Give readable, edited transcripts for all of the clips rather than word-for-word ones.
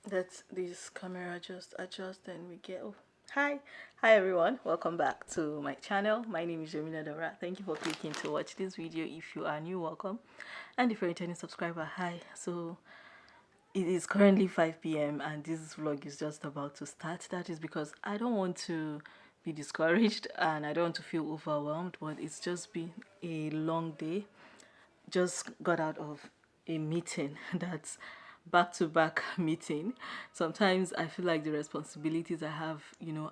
Let this camera just adjust and we get. Oh, hi everyone, welcome back to my channel. My name is Jamila Daura. Thank you for clicking to watch this video. If you are new, welcome, and if you're a returning subscriber, hi. So it is currently 5 p.m. and this vlog is just about to start. That is because I don't want to be discouraged and I don't want to feel overwhelmed, but it's just been a long day. Just got out of a meeting that's back-to-back meeting. Sometimes I feel like the responsibilities I have,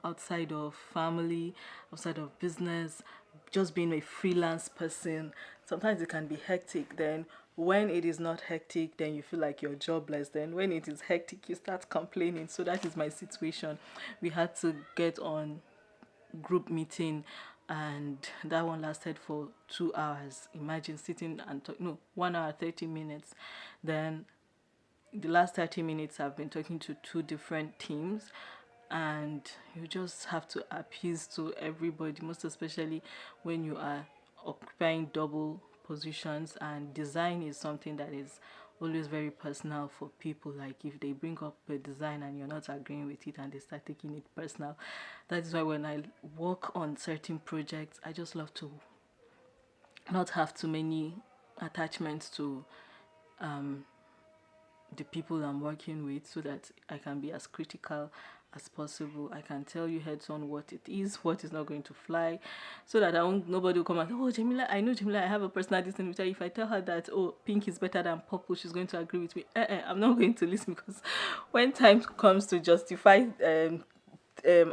outside of family, outside of business, just being a freelance person, sometimes it can be hectic. Then when it is not hectic, then you feel like you're jobless. Then when it is hectic, you start complaining. So that is my situation. We had to get on group meeting and that one lasted for 2 hours. Imagine sitting and talk, no, 1 hour 30 minutes. Then the last 30 minutes I've been talking to two different teams, and you just have to appease to everybody, most especially when you are occupying double positions, and design is something that is always very personal for people. Like if they bring up a design and you're not agreeing with it and they start taking it personal, that is why when I work on certain projects, I just love to not have too many attachments to the people I'm working with, so that I can be as critical as possible. I can tell you heads on what it is, what is not going to fly, so that nobody will come and say, oh, Jamila, I know Jamila, I have a personal distance with her. If I tell her that, oh, pink is better than purple, she's going to agree with me. I'm not going to listen, because when time comes to justify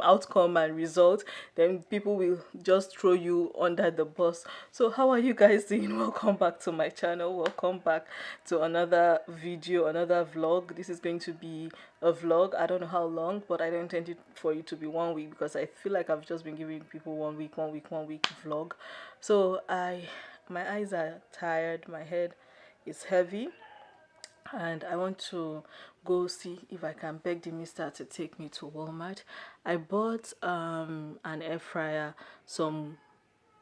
outcome and result, then people will just throw you under the bus. So how are you guys doing? Welcome back to my channel. Welcome back to another video, another vlog. This is going to be a vlog. I don't know how long, but I don't intend it for it to be 1 week, because I feel like I've just been giving people 1 week vlog. So my eyes are tired, my head is heavy, and I want to go see if I can beg the mister to take me to Walmart. I bought an air fryer some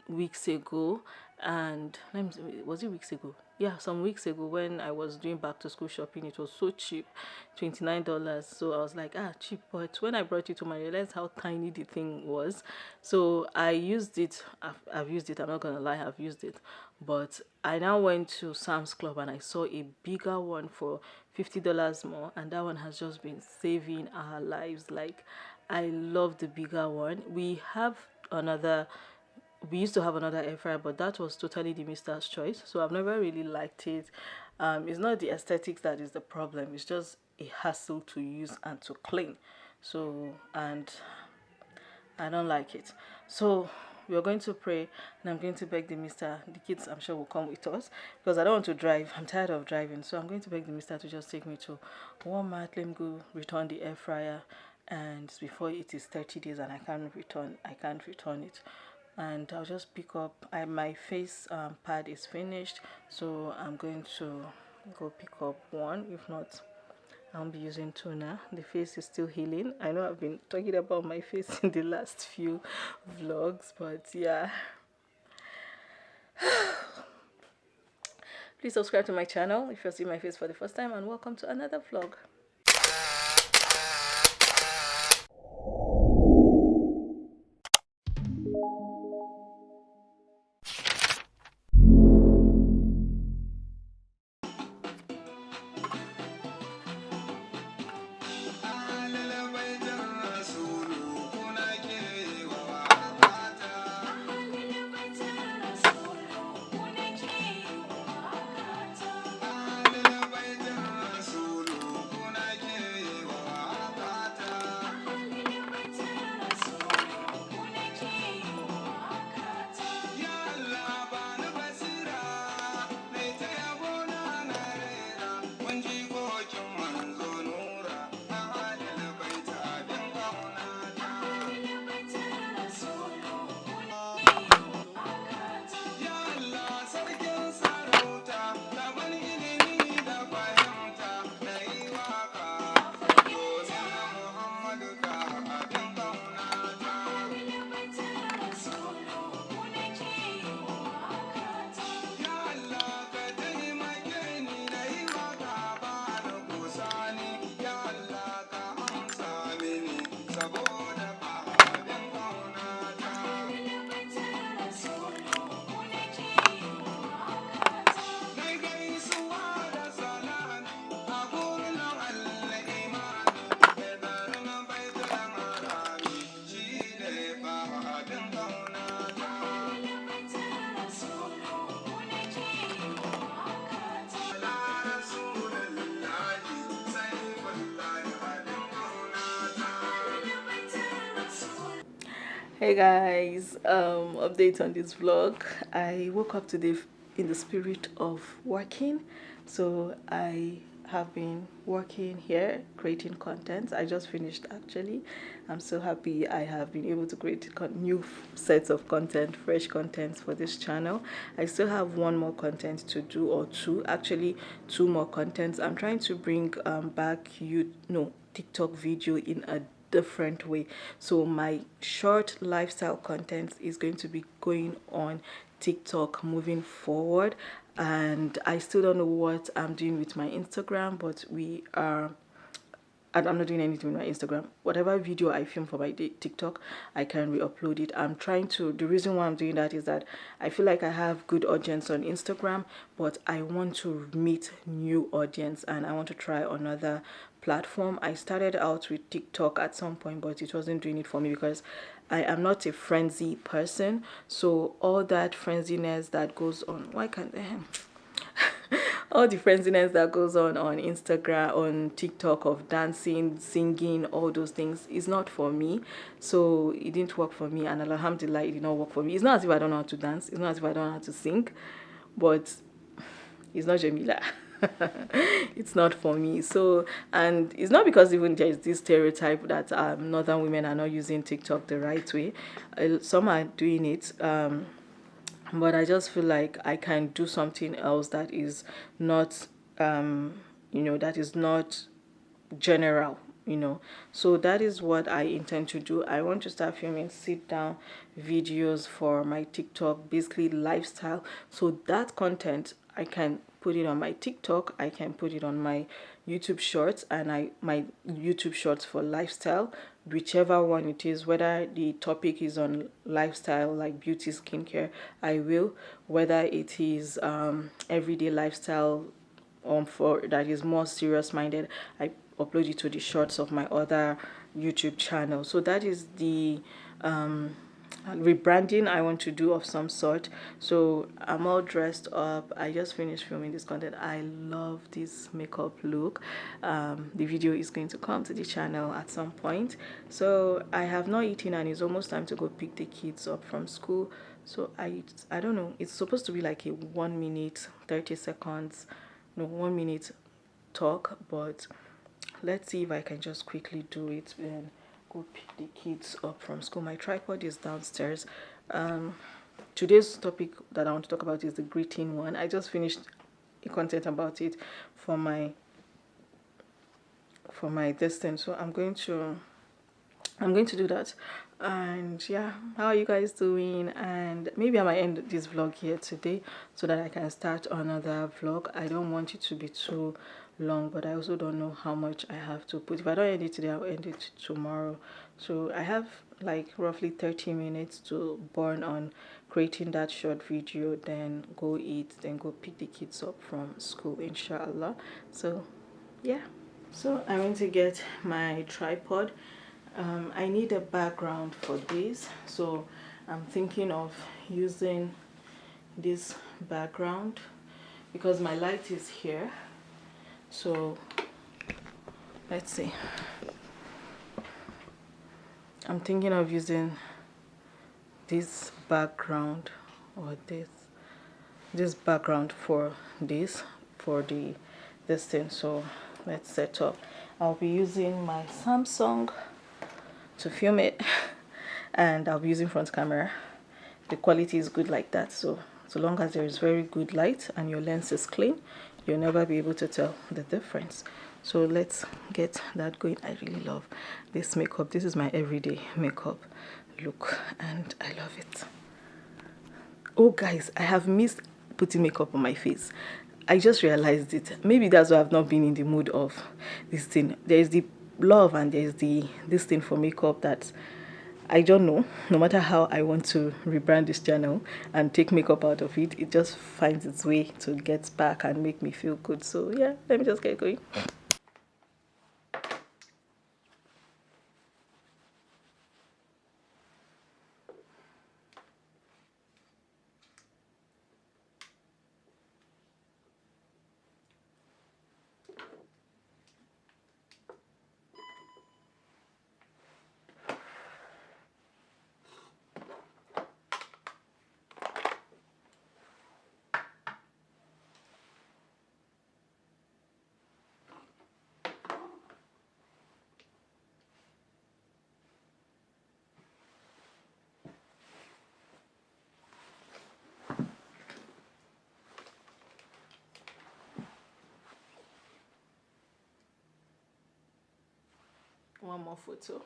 weeks ago, and let me see, was it weeks ago? Yeah, some weeks ago when I was doing back to school shopping. It was so cheap, $29. So I was like, cheap. But when I brought it home, I realized how tiny the thing was. So I used it. I've used it. I'm not gonna lie, I've used it. But I now went to Sam's Club and I saw a bigger one for $50 more, and that one has just been saving our lives. Like, I love the bigger one. We used to have another air fryer, but that was totally the mister's choice, so I've never really liked it. It's not the aesthetics that is the problem, it's just a hassle to use and to clean. So, and I don't like it. So we're going to pray, and I'm going to beg the mister. The kids, I'm sure, will come with us, because I don't want to drive. I'm tired of driving. So I'm going to beg the mister to just take me to Walmart. Let me go return the air fryer, and before it is 30 days and I can't return it. And I'll just pick up. My face pad is finished, so I'm going to go pick up one. If not, I'll be using toner. The face is still healing. I know I've been talking about my face in the last few vlogs, but yeah. Please subscribe to my channel if you're seeing my face for the first time, and welcome to another vlog. Hey guys, update on this vlog. I woke up today in the spirit of working, so I have been working here creating content. I just finished actually. I'm so happy I have been able to create new sets of content, fresh content for this channel. I still have one more content to do, or two more contents. I'm trying to bring back TikTok video in a different way. So my short lifestyle content is going to be going on TikTok moving forward, and I still don't know what I'm doing with my Instagram, but I'm not doing anything with my Instagram. Whatever video I film for my TikTok, I can re-upload it. The reason why I'm doing that is that I feel like I have good audience on Instagram, but I want to meet new audience and I want to try another platform. I started out with TikTok at some point, but it wasn't doing it for me because I am not a frenzy person. So all that frenziness that goes on, why can't all the frenziness that goes on Instagram, on TikTok, of dancing, singing, all those things is not for me. So it didn't work for me, and alhamdulillah, it did not work for me. It's not as if I don't know how to dance, it's not as if I don't know how to sing, but it's not Jamila. It's not for me. So, and it's not because even there's this stereotype that northern women are not using TikTok the right way. Some are doing it, but I just feel like I can do something else that is not that is not general. So that is what I intend to do. I want to start filming sit down videos for my TikTok, basically lifestyle. So that content, I can put it on my TikTok, I can put it on my YouTube shorts, and my YouTube shorts for lifestyle, whichever one it is, whether the topic is on lifestyle like beauty, skincare, I will. Whether it is everyday lifestyle, for that is more serious minded, I upload it to the shorts of my other YouTube channel. So that is the rebranding I want to do of some sort. So I'm all dressed up. I just finished filming this content. I love this makeup look. The video is going to come to the channel at some point. So I have not eaten and it's almost time to go pick the kids up from school. So I don't know, it's supposed to be like a 1 minute 30 seconds, no, 1 minute talk, but let's see if I can just quickly do it and go pick the kids up from school. My tripod is downstairs. Today's topic that I want to talk about is the greeting one. I just finished a content about it for my distance, so I'm going to do that. And yeah, how are you guys doing? And maybe I might end this vlog here today so that I can start another vlog. I don't want it to be too long, but I also don't know how much I have to put. If I don't end it today, I'll end it tomorrow. So I have like roughly 30 minutes to burn on creating that short video, then go eat, then go pick the kids up from school, inshallah. So yeah, so I'm going to get my tripod. I need a background for this, so I'm thinking of using this background because my light is here. So let's see, I'm thinking of using this background, or this background for this thing. So let's set up. I'll be using my Samsung to film it, and I'll be using front camera. The quality is good like that, so long as there is very good light and your lens is clean, you'll never be able to tell the difference. So let's get that going. I really love this makeup. This is my everyday makeup look and I love it. Oh guys, I have missed putting makeup on my face. I just realized it. Maybe that's why I've not been in the mood of this thing. There is the love and there is this thing for makeup that I don't know. No matter how I want to rebrand this channel and take makeup out of it, it just finds its way to get back and make me feel good. So yeah, let me just get going. one more photo.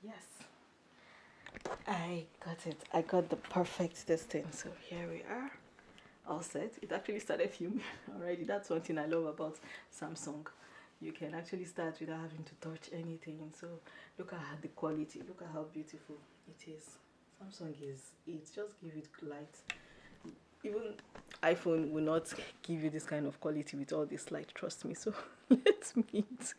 Yes, I got it. I got the perfect distance. So here we are, all set. It actually started filming already. That's one thing I love about Samsung. You can actually start without having to touch anything. So look at the quality. Look at how beautiful it is. Samsung is it. Just give it light. Even iPhone will not give you this kind of quality with all this light. Trust me. So let's meet.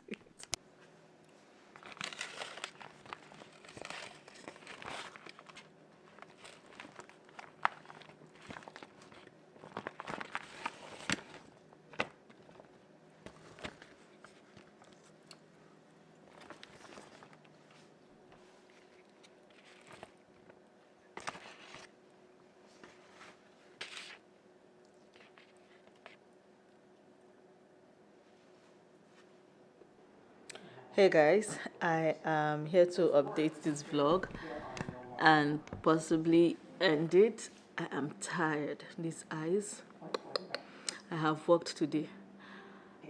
Hey guys, I am here to update this vlog and possibly end it. I am tired. These eyes. I have worked today.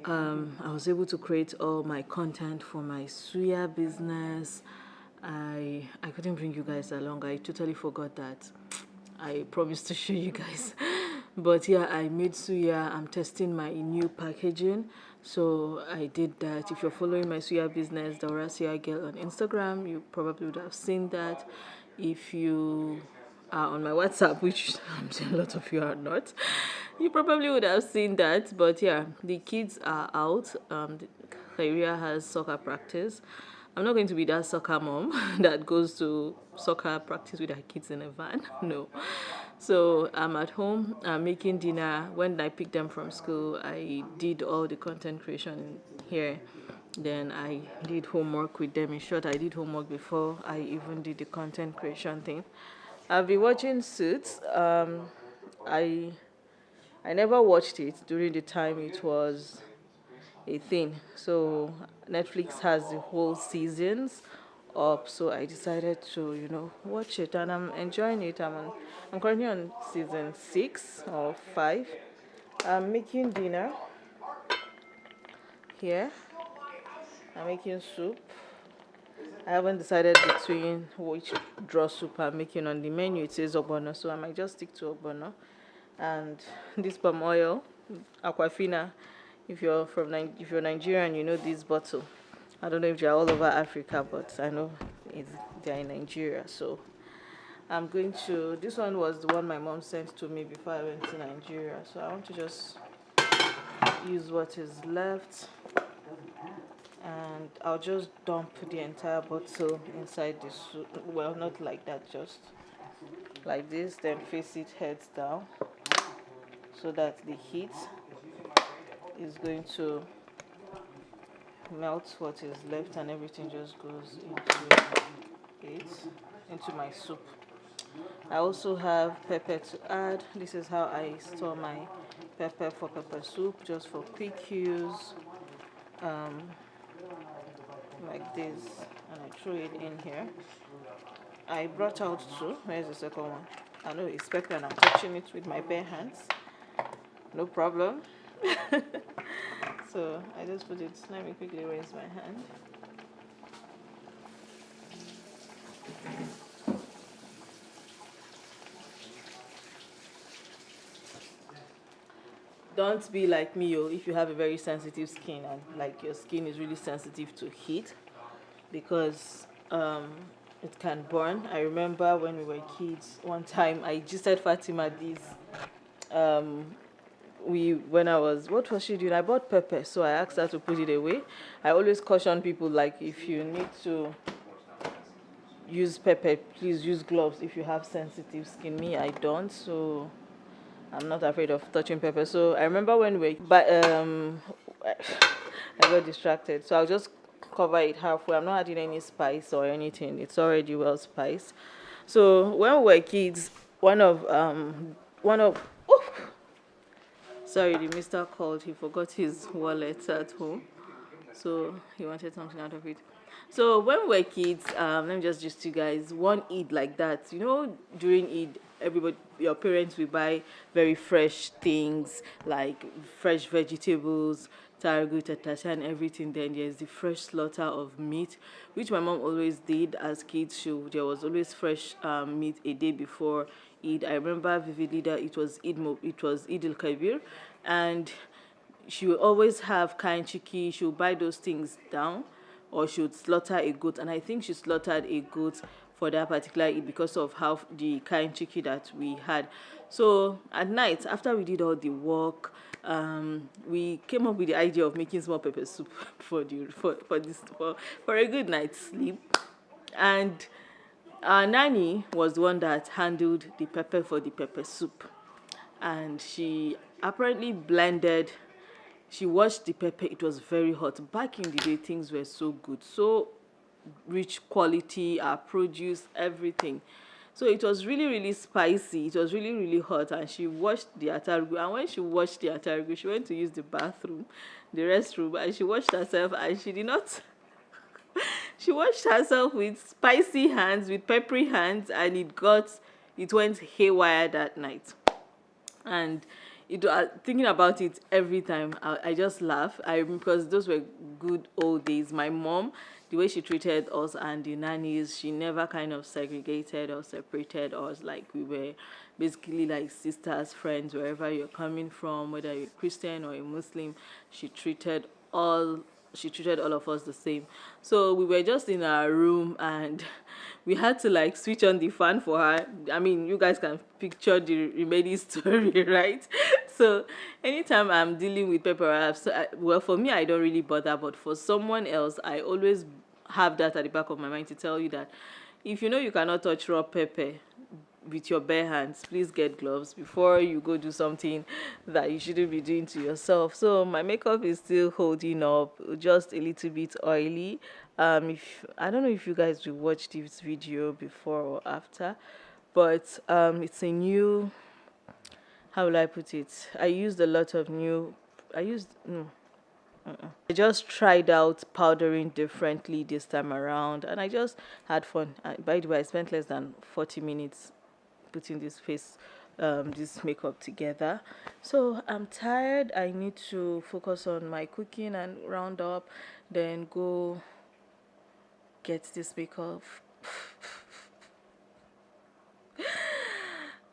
I was able to create all my content for my Suya business. I couldn't bring you guys along. I totally forgot that. I promised to show you guys. But yeah, I made Suya. I'm testing my new packaging. So I did that. If you're following my Suya business, Daura Suya Girl on Instagram, you probably would have seen that. If you are on my WhatsApp, which I'm saying a lot of you are not, you probably would have seen that. But yeah, the kids are out. Kairia has soccer practice. I'm not going to be that soccer mom that goes to soccer practice with her kids in a van. No. So I'm at home. I'm making dinner. When I picked them from school, I did all the content creation here. Then I did homework with them. In short, I did homework before I even did the content creation thing. I've been watching Suits. I never watched it during the time it was a thing. So Netflix has the whole seasons up. So I decided to, watch it, and I'm enjoying it. I'm currently on season 6 or 5. I'm making dinner here. I'm making soup. I haven't decided between which draw soup I'm making. On the menu it says ogbono, so I might just stick to ogbono. And this palm oil, Aquafina. If you're Nigerian, you know this bottle. I don't know if they're all over Africa, but I know they're in Nigeria. So I'm going to. This one was the one my mom sent to me before I went to Nigeria. So I want to just use what is left, and I'll just dump the entire bottle inside the soup. Well, not like that, just like this. Then face it heads down, so that the heat is going to melt what is left, and everything just goes into my soup. I also have pepper to add. This is how I store my pepper for pepper soup, just for quick use, like this, and I throw it in here. I brought out 2. Where's the second one? I know, expect that I'm touching it with my bare hands. No problem. So I just put it. Let me quickly rinse my hand. Don't be like me, if you have a very sensitive skin and like your skin is really sensitive to heat, because it can burn. I remember when we were kids, one time I just said Fatima this. When I was, what was she doing? I bought pepper, so I asked her to put it away. I always caution people, like, if you need to use pepper, please use gloves if you have sensitive skin. Me, I don't, so I'm not afraid of touching pepper. So I remember when I got distracted, so I'll just cover it halfway. I'm not adding any spice or anything. It's already well spiced. So when we were kids, one of one of oh, sorry, the mister called. He forgot his wallet at home, so he wanted something out of it. So when we were kids, let me just you guys one Eid like that. You know, during Eid, everybody, your parents will buy very fresh things like fresh vegetables, targu, tatasha, and everything. Then there's the fresh slaughter of meat, which my mom always did as kids. There was always fresh meat a day before Eid. I remember vividly that it was Eid al Kabir, and she will always have kind chicky. She will buy those things down, or she would slaughter a goat. And I think she slaughtered a goat for that particular Eid because of how the kind chicky that we had. So at night, after we did all the work, we came up with the idea of making small pepper soup for a good night's sleep. And our nanny was the one that handled the pepper for the pepper soup, and she apparently blended. She washed the pepper. It was very hot. Back in the day, things were so good, so rich quality, our produce, everything. So it was really, really spicy. It was really, really hot. And she washed the atarugu. And when she washed the atarugu, she went to use the bathroom, the restroom, and she washed herself. And she did not. She washed herself with spicy hands, with peppery hands, and it went haywire that night. And thinking about it every time, I just laugh. Because those were good old days. My mom, the way she treated us and the nannies, she never kind of segregated or separated us. Like, we were basically like sisters, friends, wherever you're coming from, whether you're Christian or a Muslim. All she treated all of us the same. So we were just in our room, and we had to like switch on the fan for her. I mean, you guys can picture the remaining story, right? So anytime I'm dealing with pepper wraps, well, for me, I don't really bother, but for someone else, I always have that at the back of my mind to tell you that if you know you cannot touch raw pepper with your bare hands, please get gloves before you go do something that you shouldn't be doing to yourself. So my makeup is still holding up, just a little bit oily. If I don't know if you guys will watch this video before or after, but it's a new, how will I put it? I used a lot of new. I used no. I just tried out powdering differently this time around, and I just had fun. By the way, I spent less than 40 minutes putting this makeup together. So I'm tired. I need to focus on my cooking and round up, then go get this makeup.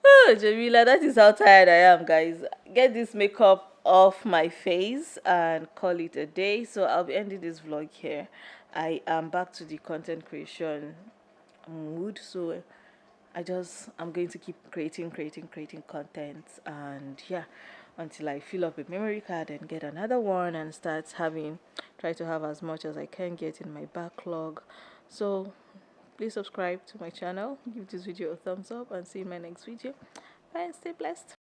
Oh, Jamila, that is how tired I am, guys. Get this makeup off my face and call it a day. So I'll be ending this vlog here. I am back to the content creation mood. So I'm going to keep creating content, and yeah, until I fill up a memory card and get another one and try to have as much as I can get in my backlog. So please subscribe to my channel, give this video a thumbs up, and see you in my next video. Bye and stay blessed.